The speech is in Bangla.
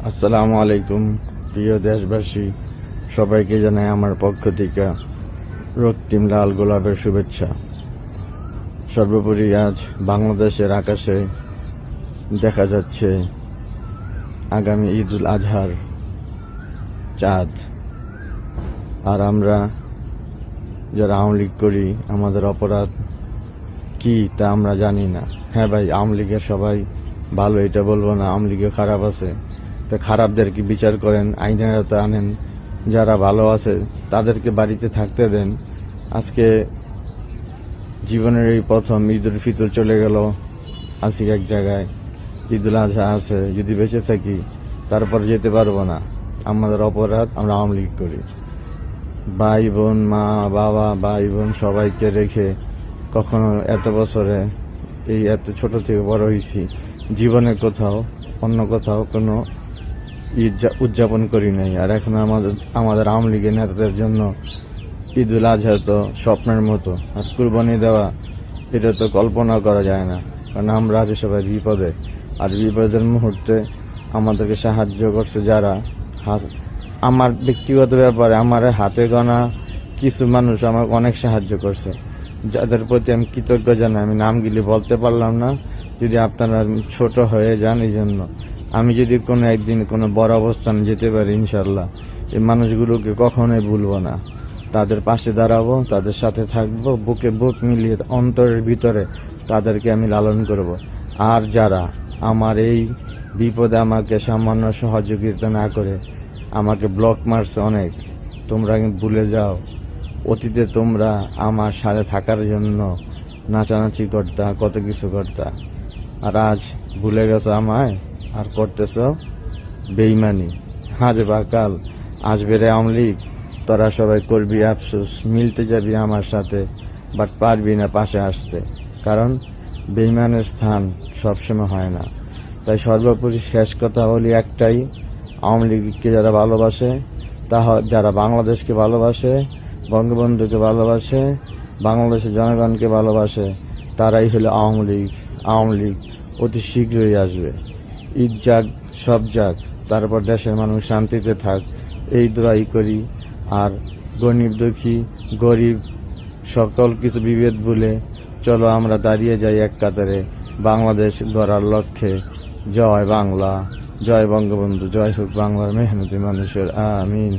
আসসালামু আলাইকুম। প্রিয় দেশবাসী, সবাইকে জানাই আমার পক্ষ থেকে রক্তিম লাল গোলাপের শুভেচ্ছা। সর্বোপরি আজ বাংলাদেশের আকাশে দেখা যাচ্ছে আগামী ঈদুল আজহার চাঁদ। আর আমরা যারা আওয়ামী লীগ করি, আমাদের অপরাধ কি তা আমরা জানি না। হ্যাঁ ভাই, আওয়ামী লীগের সবাই ভালো এটা বলবো না, আওয়ামী লীগে খারাপ আছে, তো খারাপদেরকে বিচার করেন, আইনের আওতায় আনেন। যারা ভালো আছে তাদেরকে বাড়িতে থাকতে দেন। আজকে জীবনের এই প্রথম ঈদুল ফিতর চলে গেল, আজকে এক জায়গায় ঈদুল আজহা আছে। যদি বেঁচে থাকি তারপর যেতে পারবো না, আমাদের অপরাধ, আমরা আওয়ামী লীগ করি। ভাই বোন, মা বাবা, ভাই বোন সবাইকে রেখে কখনো এত বছরে এত ছোট থেকে বড় হয়েছি, জীবনে অন্য কোথাও কোনো ঈদ উদযাপন করি নাই। আর এখন আমাদের আওয়ামী লীগের নেতাদের জন্য ঈদুল আজহা তো স্বপ্নের মতো, আর কুরবানি দেওয়া এটা তো কল্পনা করা যায় না। কারণ আমরা আছি সবাই বিপদে, আর বিপদের মুহূর্তে আমাদেরকে সাহায্য করছে যারা। আমার ব্যক্তিগত ব্যাপারে আমার হাতে গোনা কিছু মানুষ আমাকে অনেক সাহায্য করছে, যাদের প্রতি আমি কৃতজ্ঞ জানাই। আমি নামগুলি বলতে পারলাম না, যদি আপনারা ছোট হয়ে যান। এই জন্য আমি যদি কোনো একদিন কোনো বড় অবস্থানে যেতে পারি, ইনশাল্লাহ এই মানুষগুলোকে কখনোই ভুলবো না। তাদের পাশে দাঁড়াবো, তাদের সাথে থাকবো, বুকে বুক মিলিয়ে অন্তরের ভিতরে তাদেরকে আমি লালন করব। আর যারা আমার এই বিপদে আমাকে সামান্য সহযোগিতা না করে আমাকে ব্লক মারছে অনেক, তোমরা ভুলে যাও অতীতে তোমরা আমার সাথে থাকার জন্য নাচানাচি করতা, কত কিছু করতা, আর আজ ভুলে গেছো আমায় আর করতেছ বেইমানি। আজ বা কাল আসবে রে আওয়ামী লীগ, তোরা সবাই করবি আফসোস, মিলতে যাবি আমার সাথে, বাট পারবি না পাশে আসতে, কারণ বেইমানের স্থান সবসময় হয় না। তাই সর্বোপরি শেষ কথা হলি একটাই, আওয়ামী লীগকে যারা ভালোবাসে, যারা বাংলাদেশকে ভালোবাসে, বঙ্গবন্ধুকে ভালোবাসে, বাংলাদেশের জনগণকে ভালোবাসে, তারাই হলো আওয়ামী লীগ। আওয়ামী লীগ অতি শীঘ্রই আসবে। ঈদ যাক, সব যাক, তারপর দেশের মানুষ শান্তিতে থাক, এই দোয়াই করি। আর দুঃখী গরিব সকল কিছু বিভেদ ভুলে চলো আমরা দাঁড়িয়ে যাই এক কাতারে বাংলাদেশ গড়ার লক্ষ্যে। জয় বাংলা, জয় বঙ্গবন্ধু, জয় হোক বাংলার মেহনতি মানুষের। আমিন।